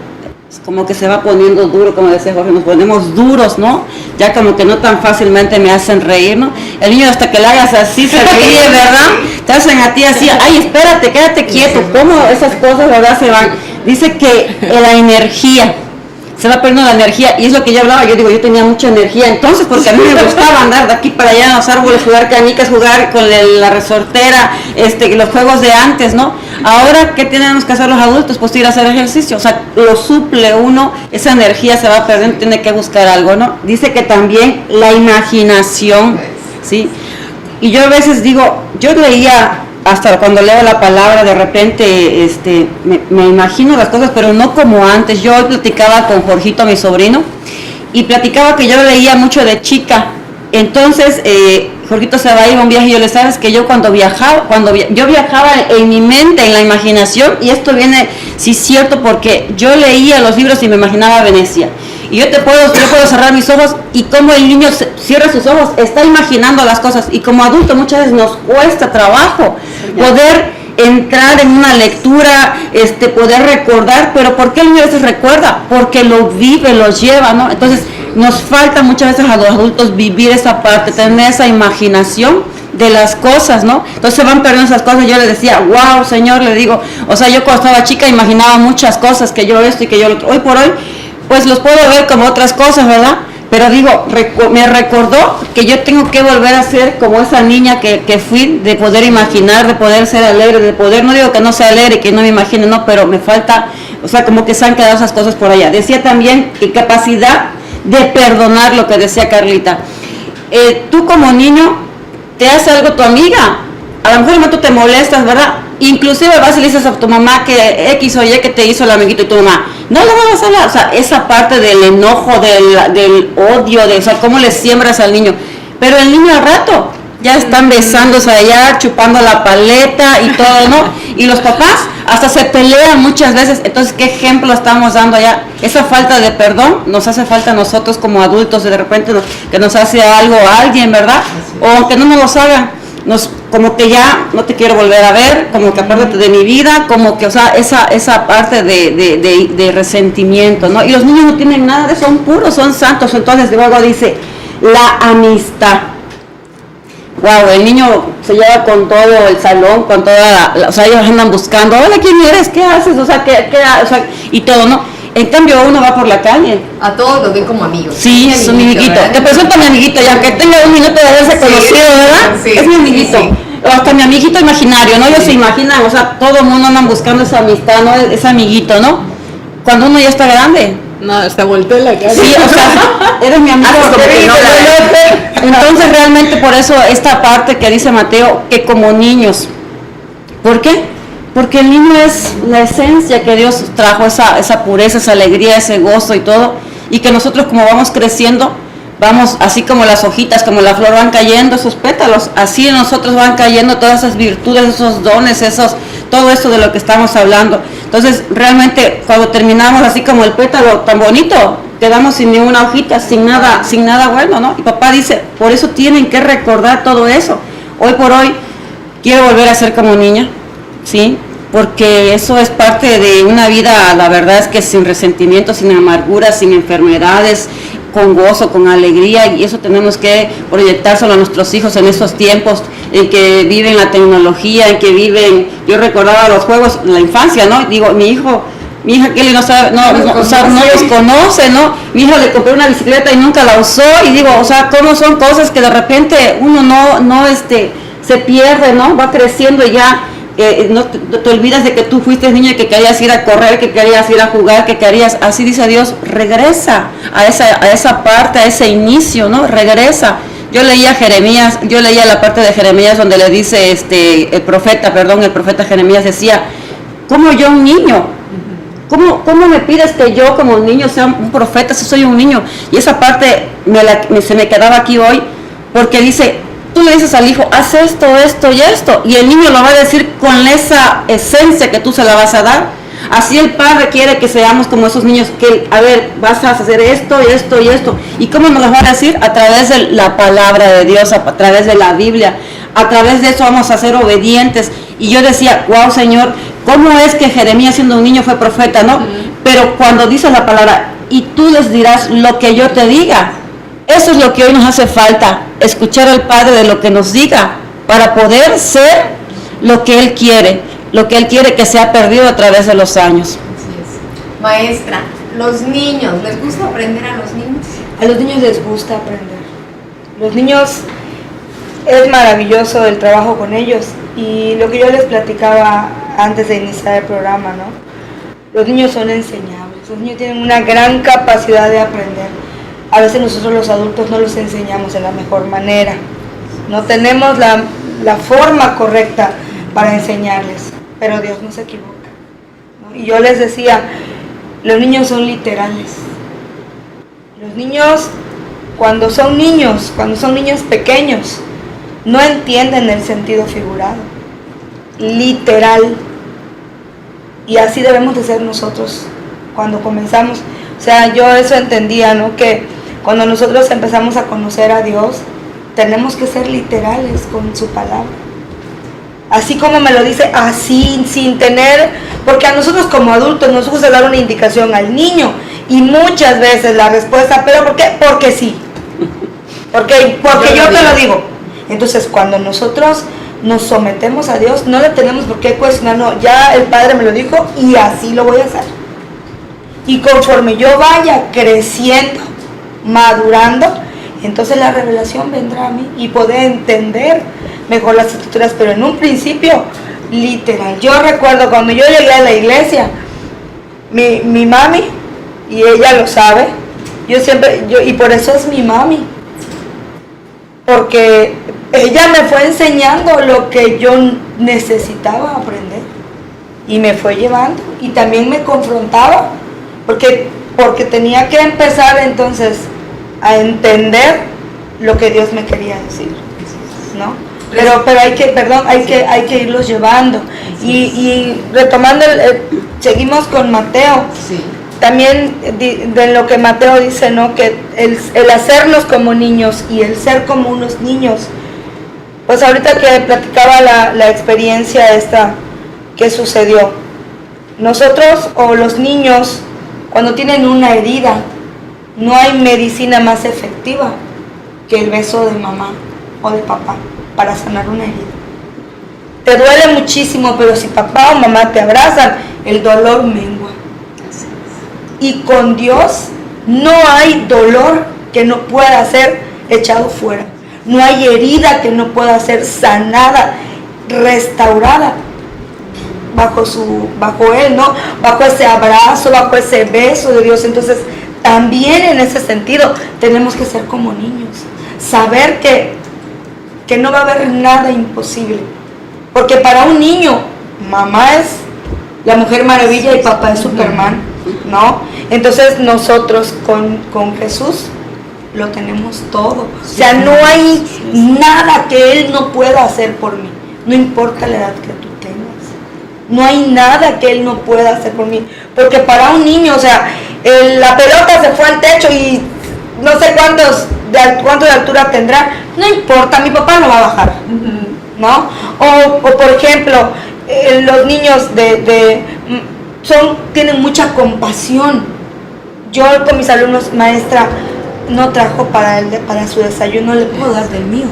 es como que se va poniendo duro, como decía Jorge, nos ponemos duros, ¿no? Ya como que no tan fácilmente me hacen reír, ¿no? El niño hasta que le hagas así se ríe, ¿verdad? Te hacen a ti así, ay, espérate, quédate quieto, ¿cómo esas cosas, verdad, se van? Dice que la energía, se va perdiendo la energía, y es lo que yo hablaba, yo digo, yo tenía mucha energía entonces, porque a mí me gustaba andar de aquí para allá en los árboles, jugar canicas, jugar con la resortera, los juegos de antes, ¿no? Ahora, ¿qué tenemos que hacer los adultos? Pues ir a hacer ejercicio, o sea, lo suple uno, esa energía se va perdiendo, tiene que buscar algo, ¿no? Dice que también la imaginación, ¿sí? Y yo a veces digo, yo leía, hasta cuando leo la palabra, de repente me imagino las cosas, pero no como antes. Yo platicaba con Jorgito, mi sobrino, y platicaba que yo leía mucho de chica. Entonces, Jorgito se va a ir a un viaje y yo le sabes que yo cuando yo viajaba en mi mente, en la imaginación, y esto viene, sí, cierto, porque yo leía los libros y me imaginaba Venecia. Y yo puedo cerrar mis ojos, y como el niño cierra sus ojos, está imaginando las cosas, y como adulto muchas veces nos cuesta trabajo poder entrar en una lectura, poder recordar, pero ¿por qué el niño a veces recuerda? Porque lo vive, lo lleva, ¿no? Entonces nos falta muchas veces a los adultos vivir esa parte, tener esa imaginación de las cosas, ¿no? Entonces se van perdiendo esas cosas. Yo le decía, wow, Señor, le digo, o sea, yo cuando estaba chica imaginaba muchas cosas, que yo esto y que yo lo otro. Hoy por hoy, pues los puedo ver como otras cosas, ¿verdad? Pero digo, me recordó que yo tengo que volver a ser como esa niña que fui, de poder imaginar, de poder ser alegre, de poder, no digo que no sea alegre, que no me imagine, no, pero me falta, o sea, como que se han quedado esas cosas por allá. Decía también capacidad de perdonar, lo que decía Carlita. Tú como niño, te hace algo tu amiga, a lo mejor tú te molestas, ¿verdad? Inclusive vas y le dices a tu mamá que X o Y que te hizo el amiguito, y tu mamá, no le vas a hablar, o sea, esa parte del enojo, del odio, o sea, cómo le siembras al niño. Pero el niño al rato ya están besándose allá, chupando la paleta y todo, ¿no? Y los papás hasta se pelean muchas veces. Entonces, ¿qué ejemplo estamos dando allá? Esa falta de perdón nos hace falta a nosotros como adultos, de repente que nos hace algo a alguien, ¿verdad? O que no nos lo hagan. Como que ya no te quiero volver a ver, como que apártate de mi vida, como que, o sea, esa parte de resentimiento, ¿no? Y los niños no tienen nada de eso, son puros, son santos. Entonces luego dice, la amistad. Wow, el niño se lleva con todo el salón, con toda o sea, ellos andan buscando, hola, ¿quién eres? ¿Qué haces? O sea, o sea, y todo, ¿no? En cambio, uno va por la calle. A todos los ven como amigos. Sí, es mi amiguito. Te presento a mi amiguito, ya que tenga un minuto de haberse conocido, ¿verdad? Sí, es mi amiguito. Sí. O hasta mi amiguito imaginario, ¿no? Ellos se imaginan, o sea, todo el mundo andan buscando esa amistad, ¿no? Ese amiguito, ¿no? Cuando uno ya está grande. No, hasta volteó la cara. Sí, o sea, eres mi amigo. Entonces, realmente por eso esta parte que dice Mateo, que como niños. ¿Por qué? Porque el niño es la esencia que Dios trajo, esa pureza, esa alegría, ese gozo y todo, y que nosotros como vamos creciendo, vamos así como las hojitas, como la flor van cayendo, esos pétalos, así en nosotros van cayendo todas esas virtudes, esos dones, todo esto de lo que estamos hablando. Entonces realmente cuando terminamos así como el pétalo tan bonito, quedamos sin ninguna hojita, sin nada bueno, ¿no? Y papá dice, por eso tienen que recordar todo eso. Hoy por hoy, quiero volver a ser como niña, ¿sí? Porque eso es parte de una vida, la verdad es que sin resentimiento, sin amargura, sin enfermedades, con gozo, con alegría, y eso tenemos que proyectárselo a nuestros hijos en estos tiempos en que viven la tecnología, en que viven, yo recordaba los juegos, la infancia, ¿no? Digo, mi hija Kelly no sabe, no los conoce, ¿no? Mi hija le compré una bicicleta y nunca la usó, y digo, o sea, cómo son cosas que de repente uno no se pierde, ¿no? Va creciendo y ya no te olvidas de que tú fuiste niña, que querías ir a correr, que querías ir a jugar, que querías, así dice Dios, regresa a esa parte, a ese inicio, ¿no? Regresa. Yo leía la parte de Jeremías donde le dice el profeta Jeremías decía, ¿cómo yo un niño? ¿Cómo me pides que yo como niño sea un profeta si soy un niño? Y esa parte se me quedaba aquí hoy, porque dice, tú le dices al hijo, haz esto, esto y esto, y el niño lo va a decir con esa esencia que tú se la vas a dar. Así el Padre quiere que seamos como esos niños, que, a ver, vas a hacer esto y esto y esto. ¿Y cómo nos lo va a decir? A través de la palabra de Dios, a través de la Biblia. A través de eso vamos a ser obedientes. Y yo decía, wow, Señor, ¿cómo es que Jeremías siendo un niño fue profeta, no? Pero cuando dice la palabra, y tú les dirás lo que yo te diga. Eso es lo que hoy nos hace falta, escuchar al Padre de lo que nos diga, para poder ser lo que Él quiere que se ha perdido a través de los años. Así es. Maestra, ¿los niños, les gusta aprender a los niños? A los niños les gusta aprender. Los niños, es maravilloso el trabajo con ellos. Y lo que yo les platicaba antes de iniciar el programa, ¿no? Los niños son enseñables. Los niños tienen una gran capacidad de aprender. A veces nosotros los adultos no los enseñamos de la mejor manera. No tenemos la forma correcta para enseñarles. Pero Dios no se equivoca, ¿no? Y yo les decía, los niños son literales. Los niños, cuando son niños pequeños, no entienden el sentido figurado, literal. Y así debemos de ser nosotros cuando comenzamos. O sea, yo eso entendía, ¿no? Que cuando nosotros empezamos a conocer a Dios, tenemos que ser literales con su palabra. Así como me lo dice, así, sin tener, porque a nosotros como adultos nos gusta dar una indicación al niño, y muchas veces la respuesta, ¿pero por qué? Porque sí, porque yo te lo digo. Entonces cuando nosotros nos sometemos a Dios, no le tenemos por qué cuestionar, no, ya el Padre me lo dijo y así lo voy a hacer. Y conforme yo vaya creciendo, madurando, entonces la revelación vendrá a mí y poder entender mejor las escrituras, pero en un principio literal. Yo recuerdo cuando yo llegué a la iglesia, mi mami, y ella lo sabe, y por eso es mi mami, porque ella me fue enseñando lo que yo necesitaba aprender y me fue llevando, y también me confrontaba porque tenía que empezar entonces a entender lo que Dios me quería decir, ¿no? Pero hay que irlos llevando. Y retomando, seguimos con Mateo. Sí. También de lo que Mateo dice, ¿no? Que el hacernos como niños y el ser como unos niños. Pues ahorita que platicaba la experiencia esta que sucedió. Nosotros o los niños, cuando tienen una herida, no hay medicina más efectiva que el beso de mamá o de papá para sanar una herida. Te duele muchísimo, pero si papá o mamá te abrazan, el dolor mengua. Y con Dios no hay dolor que no pueda ser echado fuera. No hay herida que no pueda ser sanada, restaurada bajo Él, ¿no? Bajo ese abrazo, bajo ese beso de Dios. Entonces, también en ese sentido tenemos que ser como niños, saber que no va a haber nada imposible, porque para un niño mamá es la Mujer Maravilla y papá es Superman, ¿no? Entonces nosotros con Jesús lo tenemos todo, o sea, no hay nada que Él no pueda hacer por mí, no importa la edad que tú tengas, no hay nada que Él no pueda hacer por mí, porque para un niño, o sea, la pelota se fue al techo y no sé cuánto de altura tendrá, no importa, mi papá lo va a bajar. ¿no? O por ejemplo, los niños tienen mucha compasión. Yo con mis alumnos, maestra, no trajo para su desayuno, le puedo dar del mío.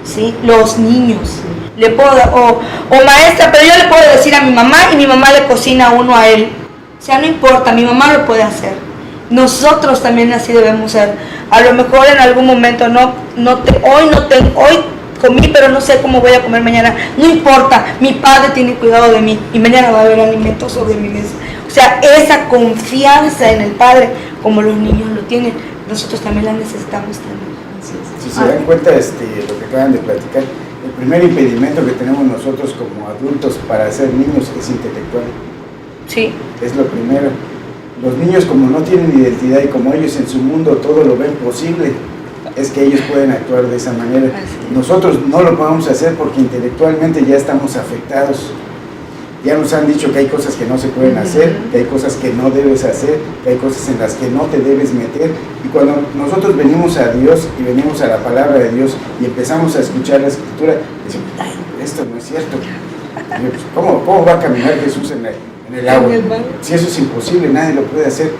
¿Sí? Los niños. Le puedo dar, o maestra, pero yo le puedo decir a mi mamá y mi mamá le cocina uno a él. O sea, no importa, mi mamá lo puede hacer. Nosotros también así debemos ser. A lo mejor en algún momento hoy comí, pero no sé cómo voy a comer mañana. No importa, mi padre tiene cuidado de mí y mañana va a haber alimentos sobre mi mesa. O sea, esa confianza en el Padre, como los niños lo tienen, nosotros también la necesitamos también. Si se dan cuenta, lo que acaban de platicar, el primer impedimento que tenemos nosotros como adultos para ser niños es intelectual. Sí. Es lo primero. Los niños, como no tienen identidad y como ellos en su mundo todo lo ven posible, es que ellos pueden actuar de esa manera. Nosotros no lo podemos hacer porque intelectualmente ya estamos afectados. Ya nos han dicho que hay cosas que no se pueden hacer, que hay cosas que no debes hacer, que hay cosas en las que no te debes meter. Y cuando nosotros venimos a Dios y venimos a la palabra de Dios y empezamos a escuchar la Escritura, decimos, ay, esto no es cierto. ¿Cómo va a caminar Jesús en el agua? Si eso es imposible, nadie lo puede hacer.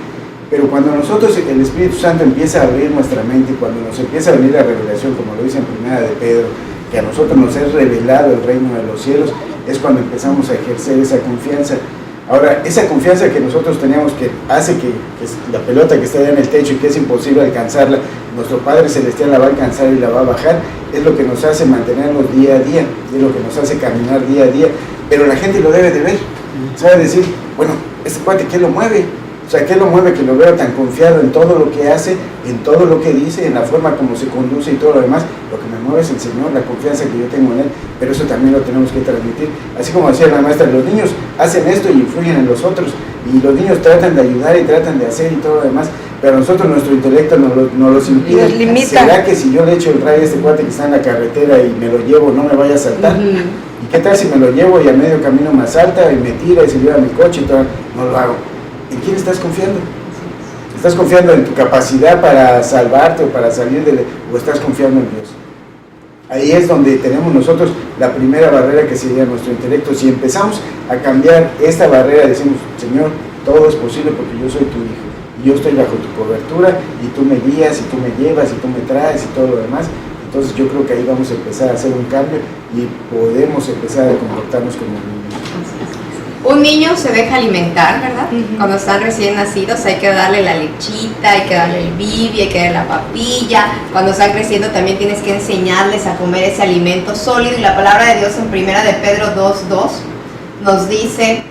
Pero cuando nosotros, el Espíritu Santo empieza a abrir nuestra mente, cuando nos empieza a venir la revelación, como lo dice en Primera de Pedro, que a nosotros nos es revelado el reino de los cielos, es cuando empezamos a ejercer esa confianza. Ahora, esa confianza que nosotros teníamos, que hace que la pelota que está allá en el techo y que es imposible alcanzarla, nuestro Padre Celestial la va a alcanzar y la va a bajar, es lo que nos hace mantenernos día a día, es lo que nos hace caminar día a día. Pero la gente lo debe de ver, sabe decir, bueno, este cuate, ¿qué lo mueve? O sea, ¿qué lo mueve que lo veo tan confiado en todo lo que hace, en todo lo que dice, en la forma como se conduce y todo lo demás? Lo que me mueve es el Señor, la confianza que yo tengo en Él, pero eso también lo tenemos que transmitir. Así como decía la maestra, los niños hacen esto y influyen en los otros, y los niños tratan de ayudar y tratan de hacer y todo lo demás, pero a nosotros nuestro intelecto nos los impide. Nos limita. ¿Será que si yo le echo el rayo a este cuate que está en la carretera y me lo llevo, no me vaya a saltar? ¿Y qué tal si me lo llevo y a medio camino me asalta y me tira y se lleva mi coche y todo? No lo hago. ¿En quién estás confiando? ¿Estás confiando en tu capacidad para salvarte o para salir o estás confiando en Dios? Ahí es donde tenemos nosotros la primera barrera, que sería nuestro intelecto. Si empezamos a cambiar esta barrera, decimos, Señor, todo es posible porque yo soy tu hijo y yo estoy bajo tu cobertura y tú me guías y tú me llevas y tú me traes y todo lo demás. Entonces yo creo que ahí vamos a empezar a hacer un cambio y podemos empezar a comportarnos como niños. Un niño se deja alimentar, ¿verdad? Cuando están recién nacidos hay que darle la lechita, hay que darle el bibi, hay que darle la papilla. Cuando están creciendo también tienes que enseñarles a comer ese alimento sólido. Y la palabra de Dios en Primera de Pedro 2:2 nos dice,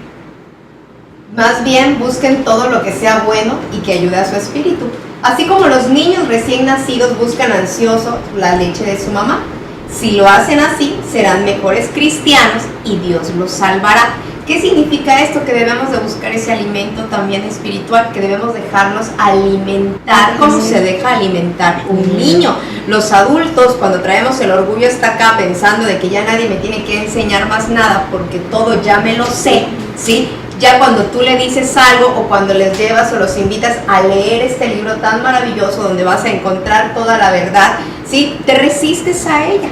más bien busquen todo lo que sea bueno y que ayude a su espíritu. Así como los niños recién nacidos buscan ansiosos la leche de su mamá. Si lo hacen así, serán mejores cristianos y Dios los salvará. ¿Qué significa esto? Que debemos de buscar ese alimento también espiritual, que debemos dejarnos alimentar. ¿Cómo se deja alimentar un niño? Los adultos, cuando traemos el orgullo hasta acá pensando de que ya nadie me tiene que enseñar más nada porque todo ya me lo sé, ¿sí? Ya cuando tú le dices algo o cuando les llevas o los invitas a leer este libro tan maravilloso donde vas a encontrar toda la verdad, ¿sí? Te resistes a ella.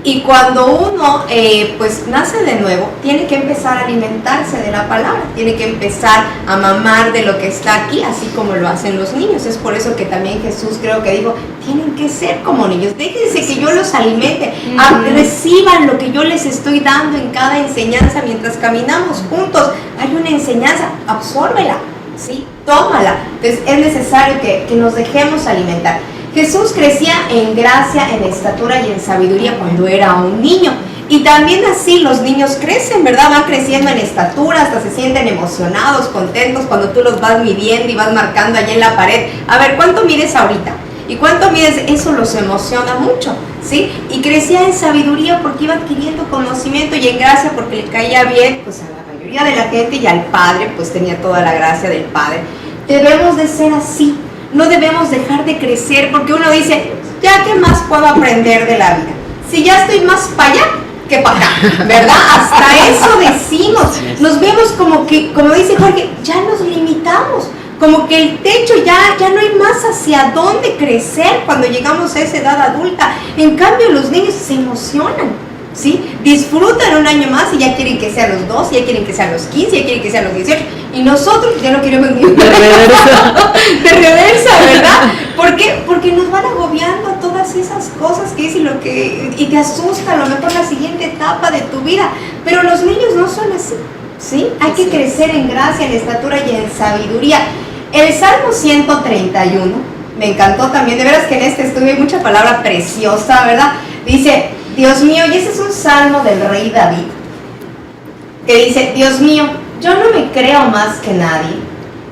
Y cuando uno pues nace de nuevo, tiene que empezar a alimentarse de la palabra, tiene que empezar a mamar de lo que está aquí, así como lo hacen los niños. Es por eso que también Jesús creo que dijo, tienen que ser como niños, déjense que yo los alimente, reciban lo que yo les estoy dando en cada enseñanza mientras caminamos juntos. Hay una enseñanza, absórbela, ¿sí? Tómala. Entonces es necesario que nos dejemos alimentar. Jesús crecía en gracia, en estatura y en sabiduría cuando era un niño. Y también así los niños crecen, ¿verdad? Van creciendo en estatura, hasta se sienten emocionados, contentos cuando tú los vas midiendo y vas marcando allí en la pared. A ver, ¿cuánto mides ahorita? ¿Y cuánto mides? Eso los emociona mucho, ¿sí? Y crecía en sabiduría porque iba adquiriendo conocimiento, y en gracia porque le caía bien pues a la mayoría de la gente, y al Padre pues tenía toda la gracia del Padre. Debemos de ser así. No debemos dejar de crecer porque uno dice, ¿ya qué más puedo aprender de la vida? Si ya estoy más para allá que para acá, ¿verdad? Hasta eso decimos. Nos vemos como que, como dice Jorge, ya nos limitamos. Como que el techo ya no hay más hacia dónde crecer cuando llegamos a esa edad adulta. En cambio, los niños se emocionan. ¿sí? Disfrutan un año más y ya quieren que sean los 12, ya quieren que sean los 15, ya quieren que sean los 18. Y nosotros ya no queremos ni de reversa, ¿verdad? ¿Por qué? Porque nos van agobiando todas esas cosas que es y te asusta a lo mejor la siguiente etapa de tu vida. Pero los niños no son así, ¿sí? Hay que crecer en gracia, en estatura y en sabiduría. El Salmo 131, me encantó también, de veras que en este estudio hay mucha palabra preciosa, ¿verdad? Dice, Dios mío, y ese es un salmo del rey David, que dice, Dios mío, yo no me creo más que nadie,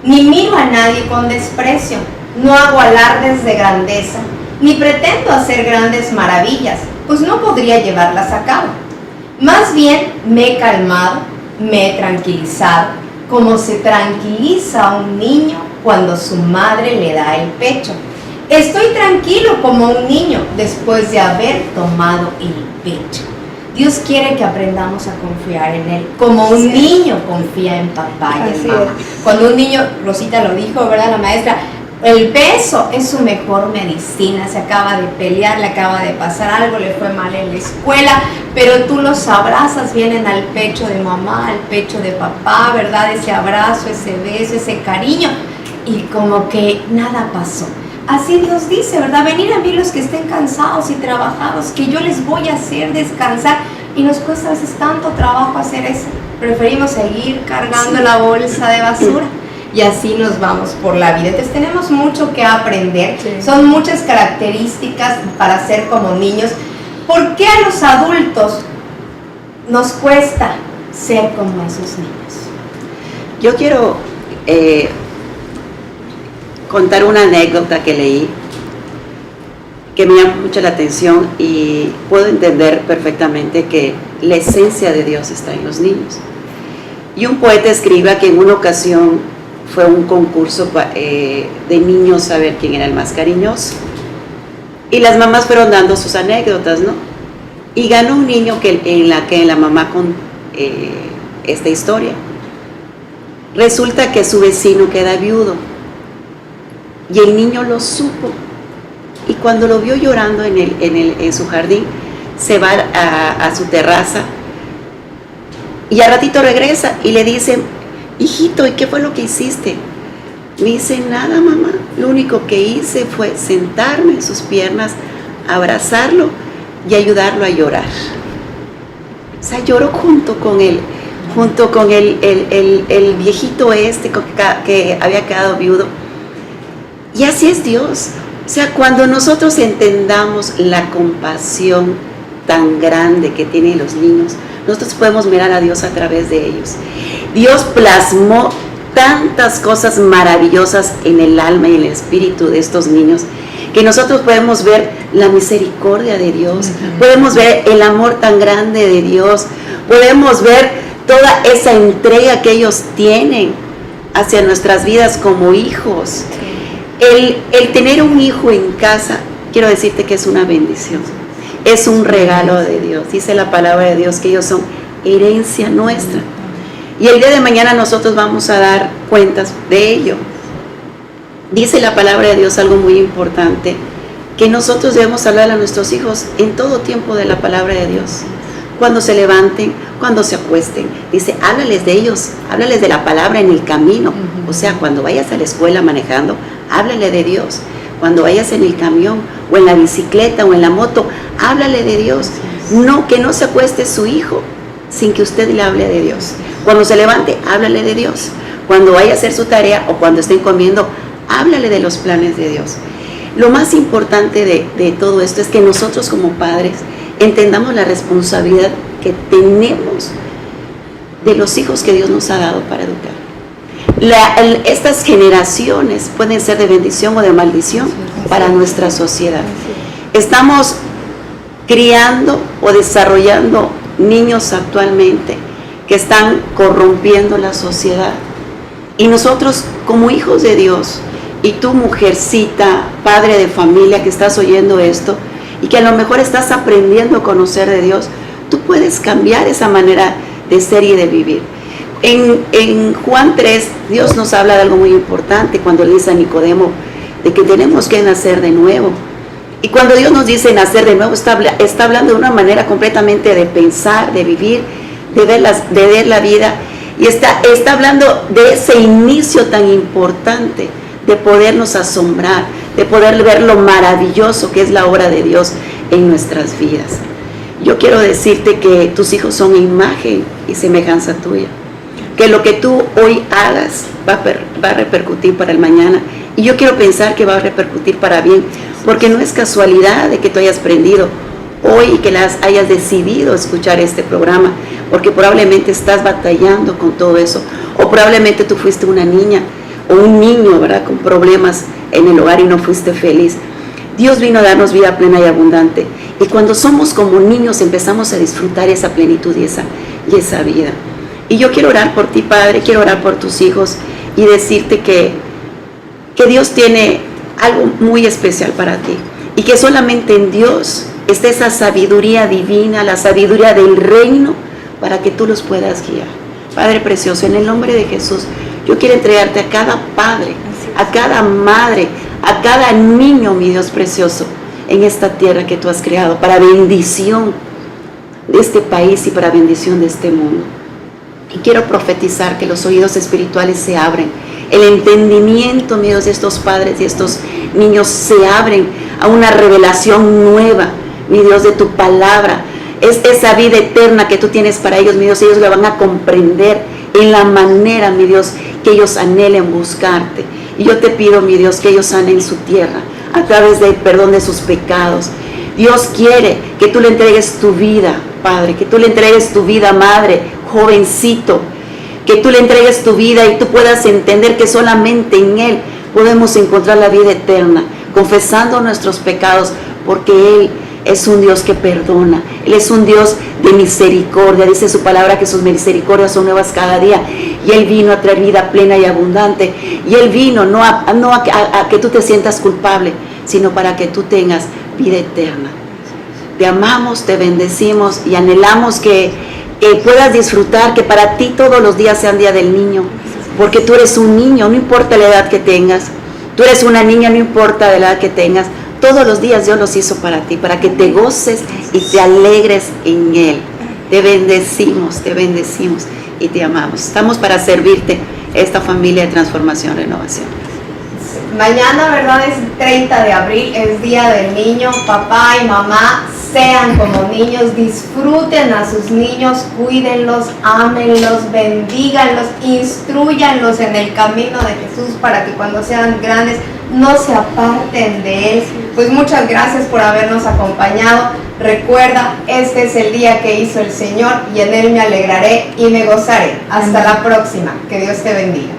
ni miro a nadie con desprecio, no hago alardes de grandeza, ni pretendo hacer grandes maravillas, pues no podría llevarlas a cabo. Más bien me he calmado, me he tranquilizado, como se tranquiliza a un niño cuando su madre le da el pecho. Estoy tranquilo como un niño después de haber tomado el pecho. Dios quiere que aprendamos a confiar en Él, como un niño confía en papá y en mamá. Cuando un niño, Rosita lo dijo, ¿verdad? La maestra, el beso es su mejor medicina. Se acaba de pelear, le acaba de pasar algo, le fue mal en la escuela, pero tú los abrazas, vienen al pecho de mamá, al pecho de papá, ¿verdad? Ese abrazo, ese beso, ese cariño, y como que nada pasó. Así Dios dice, ¿verdad? Venid a mí los que estén cansados y trabajados, que yo les voy a hacer descansar. Y nos cuesta a veces tanto trabajo hacer eso. Preferimos seguir cargando la bolsa de basura. Y así nos vamos por la vida. Entonces tenemos mucho que aprender. Son muchas características para ser como niños. ¿Por qué a los adultos nos cuesta ser como esos niños? Yo quiero contar una anécdota que leí que me llama mucho la atención y puedo entender perfectamente que la esencia de Dios está en los niños. Y un poeta escribe que en una ocasión fue un concurso de niños a ver quién era el más cariñoso. Y las mamás fueron dando sus anécdotas, ¿no? Y ganó un niño en la mamá con esta historia. Resulta que su vecino queda viudo. Y el niño lo supo. Y cuando lo vio llorando en su jardín, se va a su terraza. Y al ratito regresa y le dice, hijito, ¿y qué fue lo que hiciste? Me dice, nada, mamá. Lo único que hice fue sentarme en sus piernas, abrazarlo y ayudarlo a llorar. O sea, lloró junto con él, el viejito que había quedado viudo. Y así es Dios. O sea, cuando nosotros entendamos la compasión tan grande que tienen los niños, nosotros podemos mirar a Dios a través de ellos. Dios plasmó tantas cosas maravillosas en el alma y en el espíritu de estos niños, que nosotros podemos ver la misericordia de Dios, podemos ver el amor tan grande de Dios, podemos ver toda esa entrega que ellos tienen hacia nuestras vidas como hijos. El tener un hijo en casa, quiero decirte que es una bendición, es un regalo de Dios. Dice la palabra de Dios que ellos son herencia nuestra. Y el día de mañana nosotros vamos a dar cuentas de ello. Dice la palabra de Dios algo muy importante, que nosotros debemos hablar a nuestros hijos en todo tiempo de la palabra de Dios. Cuando se levanten, cuando se acuesten. Dice, háblales de ellos, háblales de la palabra en el camino. O sea, cuando vayas a la escuela manejando, háblale de Dios. Cuando vayas en el camión, o en la bicicleta, o en la moto, háblale de Dios. No, que no se acueste su hijo sin que usted le hable de Dios. Cuando se levante, háblale de Dios. Cuando vaya a hacer su tarea, o cuando estén comiendo, háblale de los planes de Dios. Lo más importante de todo esto es que nosotros como padres entendamos la responsabilidad que tenemos de los hijos que Dios nos ha dado para educar. Estas generaciones pueden ser de bendición o de maldición para nuestra sociedad. Estamos criando o desarrollando niños actualmente que están corrompiendo la sociedad. Y nosotros como hijos de Dios, y tú mujercita, padre de familia que estás oyendo esto, y que a lo mejor estás aprendiendo a conocer de Dios, tú puedes cambiar esa manera de ser y de vivir. En Juan 3, Dios nos habla de algo muy importante cuando le dice a Nicodemo de que tenemos que nacer de nuevo. Y cuando Dios nos dice nacer de nuevo, está hablando de una manera completamente de pensar, de vivir, de ver la vida. Y está hablando de ese inicio tan importante, de podernos asombrar, de poder ver lo maravilloso que es la obra de Dios en nuestras vidas. Yo quiero decirte que tus hijos son imagen y semejanza tuya. Que lo que tú hoy hagas va a repercutir para el mañana. Y yo quiero pensar que va a repercutir para bien, porque no es casualidad de que tú hayas aprendido hoy y que hayas decidido escuchar este programa, porque probablemente estás batallando con todo eso, o probablemente tú fuiste una niña o un niño, ¿verdad?, con problemas en el hogar y no fuiste feliz. Dios vino a darnos vida plena y abundante, y cuando somos como niños empezamos a disfrutar esa plenitud y esa vida. Y yo quiero orar por ti, Padre, quiero orar por tus hijos y decirte que Dios tiene algo muy especial para ti, y que solamente en Dios está esa sabiduría divina, la sabiduría del reino, para que tú los puedas guiar. Padre precioso, en el nombre de Jesús, yo quiero entregarte a cada padre, a cada madre, a cada niño, mi Dios precioso, en esta tierra que tú has creado, para bendición de este país y para bendición de este mundo. Y quiero profetizar que los oídos espirituales se abren, el entendimiento, mi Dios, de estos padres y estos niños se abren a una revelación nueva, mi Dios, de tu palabra. Es esa vida eterna que tú tienes para ellos, mi Dios, ellos la van a comprender en la manera, mi Dios, que ellos anhelen buscarte. Y yo te pido, mi Dios, que ellos sanen su tierra a través del perdón de sus pecados. Dios quiere que tú le entregues tu vida, Padre, que tú le entregues tu vida, madre, jovencito, que tú le entregues tu vida y tú puedas entender que solamente en Él podemos encontrar la vida eterna, confesando nuestros pecados, porque Él es un Dios que perdona, Él es un Dios de misericordia. Dice su palabra que sus misericordias son nuevas cada día, y Él vino a traer vida plena y abundante, y Él vino no a que tú te sientas culpable, sino para que tú tengas vida eterna. Te amamos, te bendecimos y anhelamos que puedas disfrutar, que para ti todos los días sean día del niño, porque tú eres un niño, no importa la edad que tengas, tú eres una niña, no importa la edad que tengas, todos los días Dios los hizo para ti, para que te goces y te alegres en Él. Te bendecimos y te amamos. Estamos para servirte, esta familia de transformación, renovación. Mañana, ¿verdad?, es 30 de abril, es Día del Niño. Papá y mamá, sean como niños, disfruten a sus niños, cuídenlos, ámenlos, bendíganlos, instruyanlos en el camino de Jesús, para que cuando sean grandes no se aparten de Él. Pues muchas gracias por habernos acompañado. Recuerda, este es el día que hizo el Señor, y en Él me alegraré y me gozaré. Hasta la próxima. Que Dios te bendiga.